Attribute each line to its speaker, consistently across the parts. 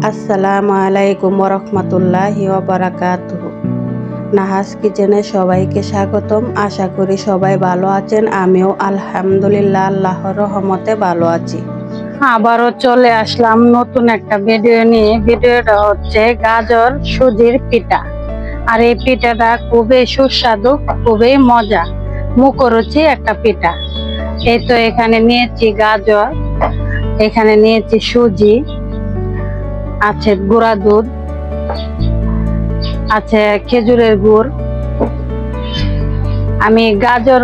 Speaker 1: আসসালামু আলাইকুম ওরহমাতুল্লাহি ওয়াবারাকাতুহু। নাহাস কিচেনে সবাইকে স্বাগতম। আশা করি সবাই ভালো আছেন। আমিও আলহামদুলিল্লাহ আল্লাহর রহমতে ভালো আছি।
Speaker 2: আবারও চলে আসলাম নতুন একটা ভিডিও নিয়ে। ভিডিওটা হচ্ছে গাজর সুজির পিঠা। আর এই পিঠাটা খুবই সুস্বাদু, খুবই মজা, মুখরোচি একটা পিঠা। এই তো এখানে নিয়েছি গাজর, এখানে নিয়েছি সুজি, আছে গুঁড়া দুধ, আছে খেজুরের গুড়। আমি গাজর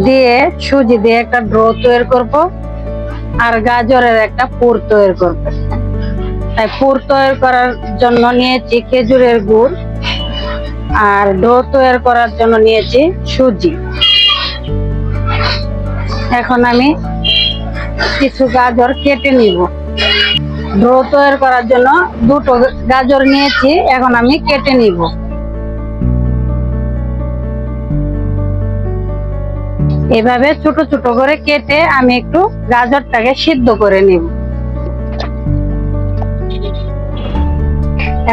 Speaker 2: দিয়ে সুজি দিয়ে একটা ড্রো তৈরি করব, আর গাজরের একটা পুর তৈরি করব। তাই পুর তৈরি করার জন্য নিয়েছি খেজুরের গুড়, আর ডো তৈরি করার জন্য নিয়েছি সুজি। এখন আমি কিছু গাজর কেটে নিব। ডো তৈরি করার জন্য দুটো গাজর নিয়েছি, এখন আমি কেটে নিব। এভাবে ছোট ছোট করে কেটে আমি একটু গাজরটাকে সিদ্ধ করে নিব।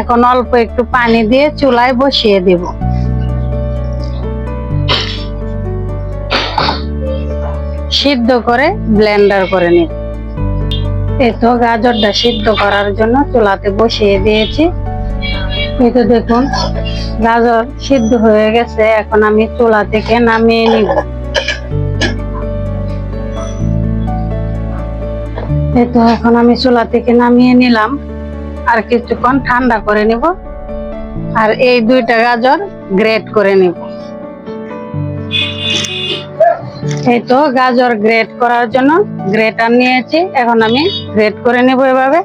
Speaker 2: এখন অল্প একটু পানি দিয়ে চুলায় বসিয়ে দেব। সিদ্ধ করে ব্লেন্ডার করে নিব। এই তো গাজরটা সিদ্ধ করার জন্য চুলাতে বসিয়ে দিয়েছি। এই তো দেখুন গাজর সিদ্ধ হয়ে গেছে। এখন আমি চুলা থেকে নামিয়ে নিব। এই তো এখন আমি চুলা থেকে নামিয়ে নিলাম, আর কিছুক্ষণ ঠান্ডা করে নিব। আর এই দুইটা গাজর গ্রেট করে নিব। এই তো গাজর গ্রেট করার জন্য গ্রেটার নিয়েছি, এখন আমি গ্রেট করে নেব এভাবে।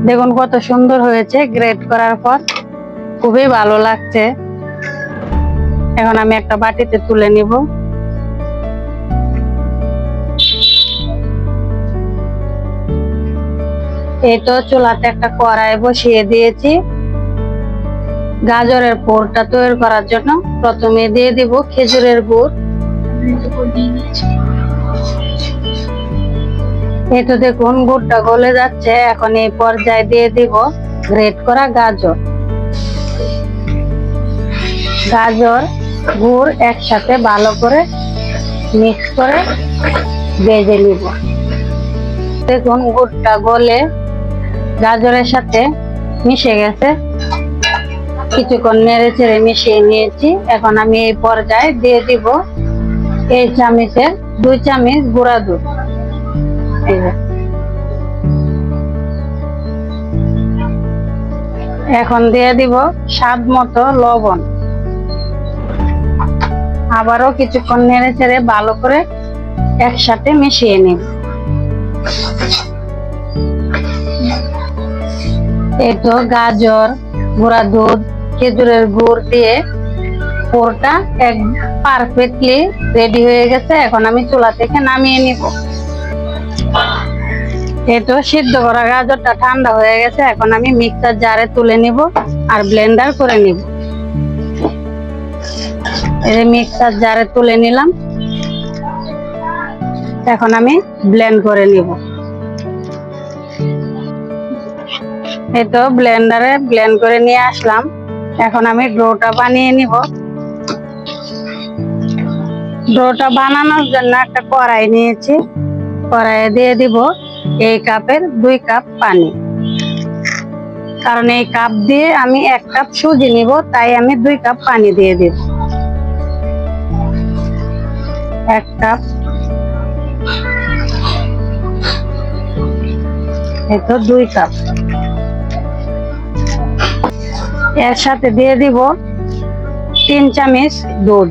Speaker 2: দেখুন কত সুন্দর হয়েছে গ্রেট করার পর, খুবই ভালো লাগছে। এখন আমি একটা বাটিতে তুলে নিব। এই তো চুলাতে একটা কড়াই বসিয়ে দিয়েছি। গাজরের পুরটা তৈরি করার জন্য প্রথমে দিয়ে দিব খেজুরের গুড়। এই তো দেখুন গুড়টা গলে যাচ্ছে। এখন এই পর্যায়ে দিয়ে দিব গ্রেট করা গাজর। গাজর গুড় একসাথে ভালো করে মিক্স করে ভেজে নিব। দেখুন গুড়টা গলে গাজরের সাথে মিশে গেছে। কিছুক্ষণ নেড়ে চেড়ে মিশিয়ে নিয়েছি। এখন আমি এই পর্যায়ে দিয়ে দিব এই চামচের 2 চামচ গুঁড়া দুধ। এখন দিয়ে দিব স্বাদ মতো লবণ। আবারও কিছুক্ষণ নেড়ে চেড়ে ভালো করে একসাথে মিশিয়ে নিব। এই তো গাজর, গুঁড়া দুধ, খেজুরের গুড় দিয়ে পুরটা এক পারফেক্টলি রেডি হয়ে গেছে। এখন আমি চুলা থেকে নামিয়ে নিব। এই তো সিদ্ধ করা গাজরটা ঠান্ডা হয়ে গেছে। এখন আমি মিক্সার জারে তুলে নিব আর ব্লেন্ডার করে নিব। এই মিক্সার জারে তুলে নিলাম। এখন আমি ব্লেন্ড করে নিব। এই তো ব্লেন্ডারে ব্লেন্ড করে নিয়ে আসলাম। এখন আমি ডোটা বানিয়ে নিব। ডোটা বানানোর জন্য একটা কড়াই নিয়েছি। কড়াইয়ে দিয়ে দিব এই কাপের 2 কাপ পানি। কারণ এই কাপ দিয়ে আমি 1 কাপ সুজি নিব, তাই আমি 2 কাপ পানি দিয়ে দিব। 1 কাপ। এই তো 2 কাপ। এর সাথে দিয়ে দিব 3 চামচ দুধ।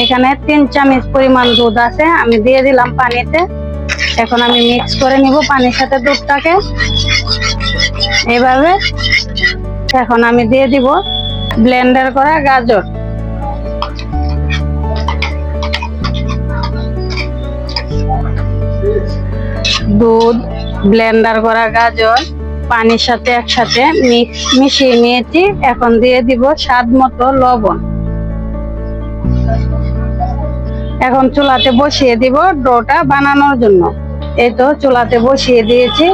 Speaker 2: এখানে 3 চামচ পরিমাণ দুধ আছে, আমি দিয়ে দিলাম পানিতে। এখন আমি মিক্স করে নিব পানির সাথে দুধটাকে এভাবে। এখন আমি দিয়ে দিব ব্লেন্ডার করা গাজর। দুধ, ব্লেন্ডার করা গাজর পানির সাথে একসাথে মিশিয়ে নিয়েছি। এখন দিয়ে দিব স্বাদ মতো লবণ। এখন চুলাতে বসিয়ে দিব ডোটা বানানোর জন্য। এই তো চুলাতে বসিয়ে দিয়েছি।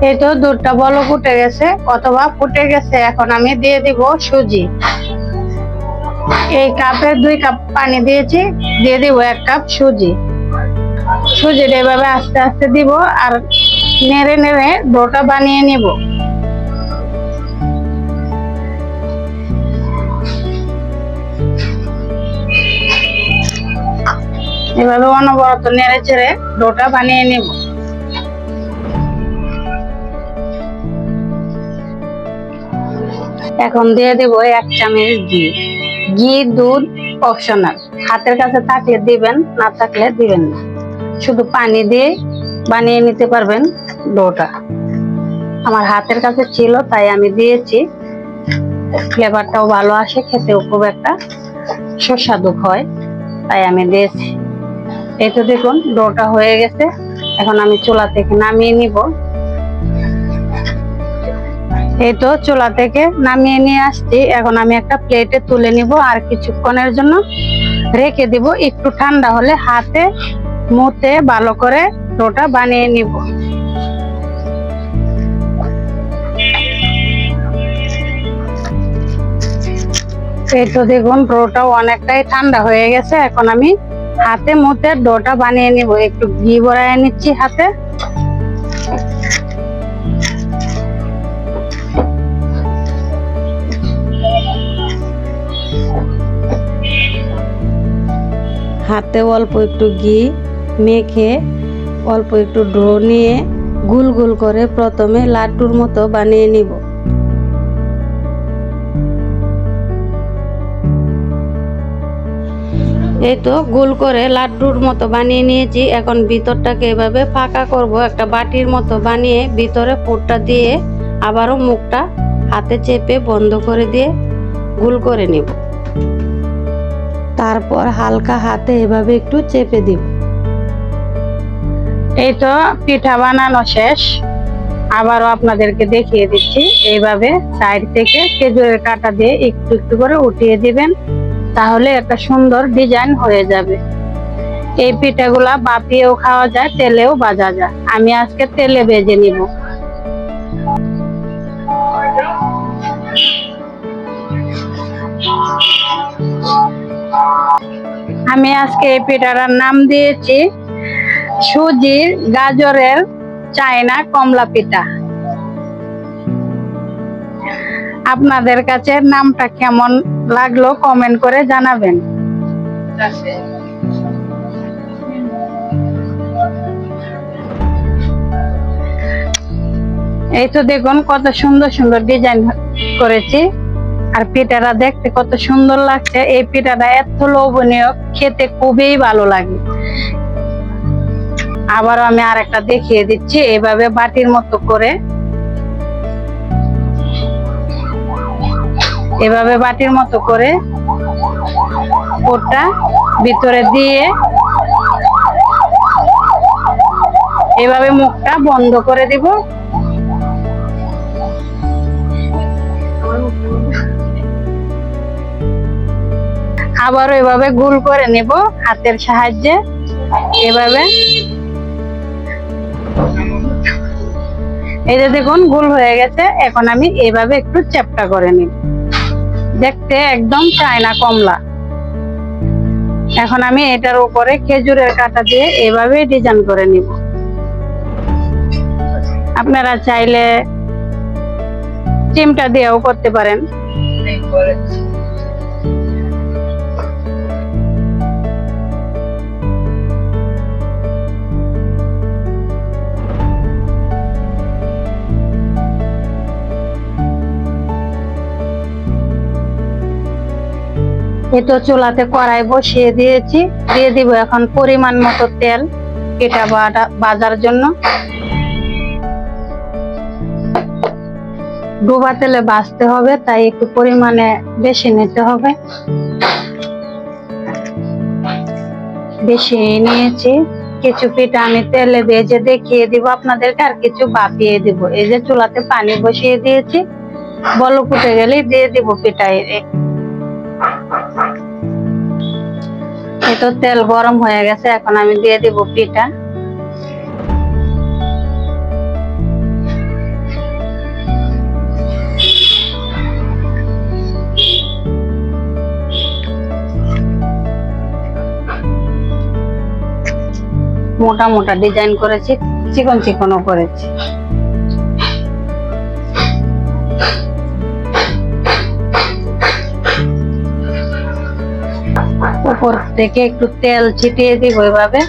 Speaker 2: এই তো দুধটা বলক উঠে গেছে অথবা ফুটে গেছে। এখন আমি দিয়ে দিব সুজি। এই কাপে 2 কাপ পানি দিয়েছি, দিয়ে দিব 1 কাপ সুজি। সুজিটা এভাবে আস্তে আস্তে দিব আর নেড়ে নেড়ে ডোটা বানিয়ে নিব। এভাবে অনবরত নেড়ে চেড়ে ডোটা বানিয়ে নিব। এখন দিয়ে দেব 1 চামচ ঘি। ঘি দুধ অপশনাল, হাতের কাছে থাকলে দিবেন, না থাকলে দিবেন না। শুধু পানি দিয়ে বানিয়ে নিতে পারবেন ডোটা। আমার হাতের কাছে ছিল তাই আমি দিয়েছি। ফ্লেভারটাও ভালো আসে, খেতেও খুব একটা সুস্বাদু হয়, তাই আমি দিয়েছি। এই তো দেখুন ডোটা হয়ে গেছে। এখন আমি চুলা থেকে নামিয়ে নিব। এই তো চুলা থেকে নামিয়ে নিয়ে আসছি। এখন আমি একটা প্লেটে তুলে নিব আর কিছুক্ষণের জন্য রেখে দিব। একটু ঠান্ডা হলে হাতে মুথে ভালো করে ডোটা বানিয়ে নিব। এই তো দেখুন ডোটাও অনেকটাই ঠান্ডা হয়ে গেছে। এখন আমি হাতে মুথে ডোটা বানিয়ে নিব। একটু ঘি ভরায় নিচ্ছি হাতে।
Speaker 1: হাতে অল্প একটু ঘি মেখে অল্প একটু ডো নিয়ে গোল গোল করে প্রথমে লাড্ডুর মতো বানিয়ে নিব। এই তো গোল করে লাড্ডুর মতো বানিয়ে নিয়েছি। এখন ভিতরটাকে এভাবে ফাঁকা করব, একটা বাটির মতো বানিয়ে ভিতরে পুরটা দিয়ে আবারও মুখটা হাতে চেপে বন্ধ করে দিয়ে গোল করে নিব। তারপর হালকা হাতে এভাবে একটু চেপে দিব।
Speaker 2: এই তো পিঠা বানানো শেষ। আবারও আপনাদেরকে দেখিয়ে দিচ্ছি। এইভাবে সাইড থেকে খেজুরের কাঁটা দিয়ে একটু একটু করে উঠিয়ে দিবেন, তাহলে একটা সুন্দর ডিজাইন হয়ে যাবে। এই পিঠাগুলা বাপিয়েও খাওয়া যায়, তেলেও ভাজা যায়। আমি আজকে তেলে ভেজে নিব। আমি আজকে এই পিঠাটার নাম দিয়েছি সুজির গাজরের চায়না কমলা পিঠা। আপনাদের কাছে নামটা কেমন লাগলো কমেন্ট করে জানাবেন। এই তো দেখুন কত সুন্দর সুন্দর ডিজাইন করেছি আর পিঠাটা দেখতে কত সুন্দর লাগছে। এই পিঠাটা এত লোভনীয়, খেতে খুবই ভালো লাগে। আবারও আমি আরেকটা দেখিয়ে দিচ্ছি। এভাবে বাটির মতো করে পুরটা ভিতরে দিয়ে এভাবে মুখটা বন্ধ করে দিব। আবারও এভাবে গোল করে নেব হাতের সাহায্যে। এভাবে এই যে দেখুন গোল হয়ে গেছে। এখন আমি এভাবে একটু চ্যাপ্টা করে নিব, দেখতে একদম চায়না কমলা। এখন আমি এটার উপরে খেজুরের কাঁটা দিয়ে এভাবে ডিজাইন করে নিব। আপনারা চাইলে চিমটা দিয়েও করতে পারেন। এই তো চুলাতে কড়াই বসিয়ে দিয়েছি। দিয়ে দিব এখন পরিমাণ মতো তেল পিঠা ভাজার জন্য। ডোবা তেলে ভাজতে হবে, তাই একটু পরিমাণে বেশি নিতে হবে। বেশি নিয়েছি। কিছু পিঠা আমি তেলে ভেজে দেখিয়ে দিব আপনাদেরকে, আর কিছু ভাপিয়ে দিব। এই যে চুলাতে পানি বসিয়ে দিয়েছি, বলক উঠে গেলেই দিয়ে দিব পিঠা। এই তো তেল গরম হয়ে গেছে, এখন আমি দিয়ে দিব পিঠা। মোটা মোটা ডিজাইন করেছি, চিকন চিকনও করেছি। উপর থেকে একটু তেল ছিটিয়ে দিব এভাবে।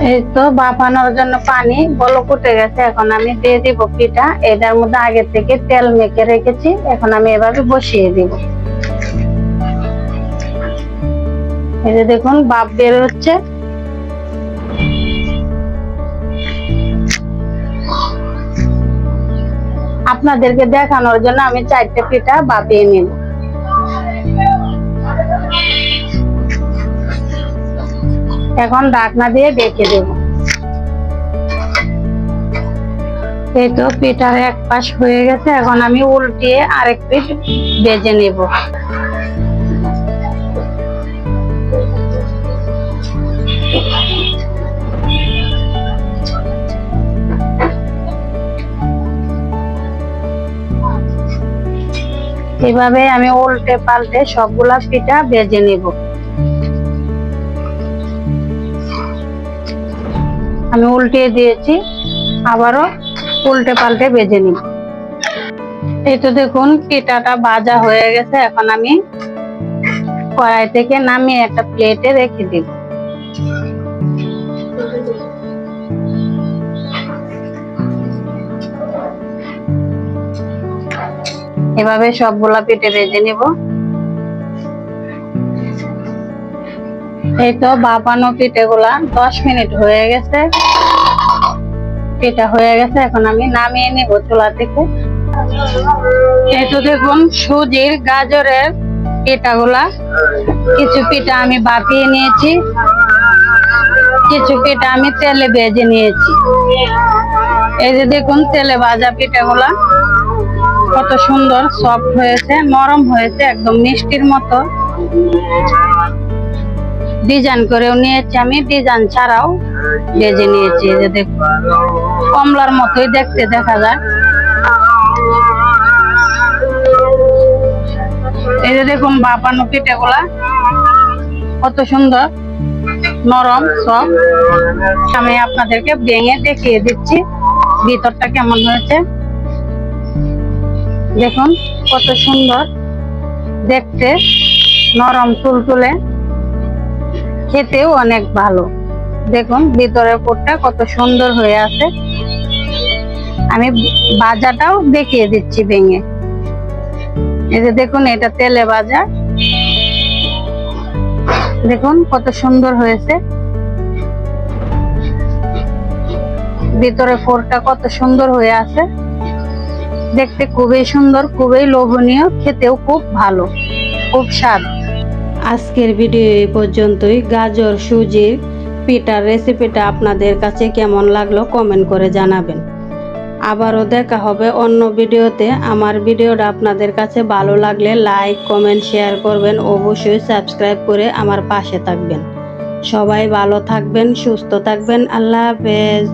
Speaker 2: এই তো ভাপানোর জন্য পানি বলক উঠে গেছে, এখন আমি দিয়ে দিব পিঠা। এটার মধ্যে আগে থেকে তেল মেখে রেখেছি, এখন আমি এভাবে বসিয়ে দিব। এই যে দেখুন ভাপ বের হচ্ছে। আপনাদেরকে দেখানোর জন্য আমি 4টে পিঠা ভাপিয়ে নিব। এখন ঢাকনা দিয়ে ঢেকে দেব। এই তো পিঠার এক পাশ হয়ে গেছে, এখন আমি উল্টিয়ে আরেক পিঠ ভেজে নেব। এভাবে আমি উল্টে পাল্টে সবগুলা পিঠা ভেজে নেব। আমি উল্টে দিয়েছি, আবারও উল্টে পাল্টে ভেজে নিব। এই তো দেখুন পিঠাটা ভাজা হয়ে গেছে, এখন আমি কড়াই থেকে নামিয়ে একটা প্লেটে রেখে দিব। এভাবে সবগুলা পিঠে ভেজে নিব। এই তো ভাপানো পিঠেগুলা 10 মিনিট হয়ে গেছে, পিঠা হয়ে গেছে, এখন আমি নামিয়ে নিব চুলা থেকে। এই তো দেখুন সুজির গাজরের পিঠাগুলা, কিছু পিঠা আমি ভাপিয়ে নিয়েছি, কিছু পিঠা আমি তেলে ভেজে নিয়েছি। এই যে দেখুন তেলে ভাজা পিঠাগুলা কত সুন্দর সফট হয়েছে, নরম হয়েছে, একদম মিষ্টির মতো। ডিজাইন করেও নিয়েছি আমি, ডিজাইন ছাড়াও ভেজে নিয়েছি। এই যে দেখুন কমলার মতোই দেখতে দেখা যায়। এই যে দেখুন ভাপানো পিঠাগুলা কত সুন্দর নরম সফট। আমি আপনাদেরকে ভেঙে দেখিয়ে দিচ্ছি ভিতরটা কেমন হয়েছে। দেখুন কত সুন্দর দেখতে, নরম তুলতুলে, খেতেও অনেক ভালো। দেখুন ভিতরের পুরটা কত সুন্দর হয়ে আছে। আমি ভাজাটাও দেখিয়ে দিচ্ছি ভেঙে। এই যে দেখুন এটা তেলে ভাজা, দেখুন কত সুন্দর হয়েছে। ভিতরে পুরটা কত সুন্দর হয়ে আছে, দেখতে খুবই সুন্দর, খুবই লোভনীয়, খেতেও খুব ভালো, খুব স্বাদ।
Speaker 1: আজকের ভিডিও এই পর্যন্তই। গাজর সুজির পিঠার রেসিপিটা আপনাদের কাছে কেমন লাগলো কমেন্ট করে জানাবেন। আবারও দেখা হবে অন্য ভিডিওতে। আমার ভিডিওটা আপনাদের কাছে ভালো লাগলে লাইক কমেন্ট শেয়ার করবেন, অবশ্যই সাবস্ক্রাইব করে আমার পাশে থাকবেন। সবাই ভালো থাকবেন, সুস্থ থাকবেন। আল্লাহ হাফেজ।